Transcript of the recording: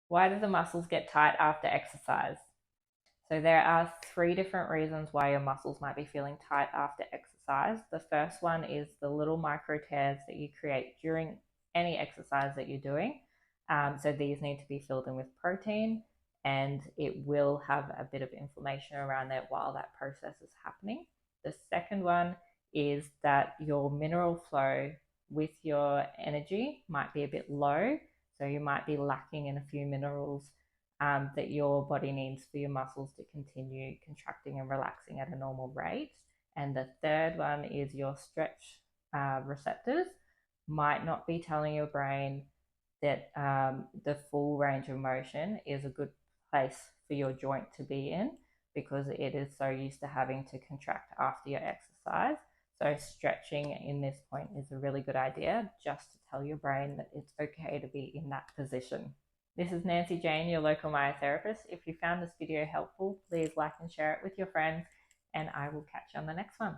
Why do the muscles get tight after exercise? So there are three different reasons why your muscles might be feeling tight after exercise. The first one is the little micro tears that you create during any exercise that you're doing. So these need to be filled in with protein, and it will have a bit of inflammation around there while that process is happening. The second one is that your mineral flow with your energy might be a bit low. So you might be lacking in a few minerals that your body needs for your muscles to continue contracting and relaxing at a normal rate. And the third one is your stretch receptors might not be telling your brain that the full range of motion is a good place for your joint to be in because it is so used to having to contract after your exercise. So, stretching in this point is a really good idea just to tell your brain that it's okay to be in that position. This is Nancy Jane, your local myotherapist. If you found this video helpful, please like and share it with your friends, and I will catch you on the next one.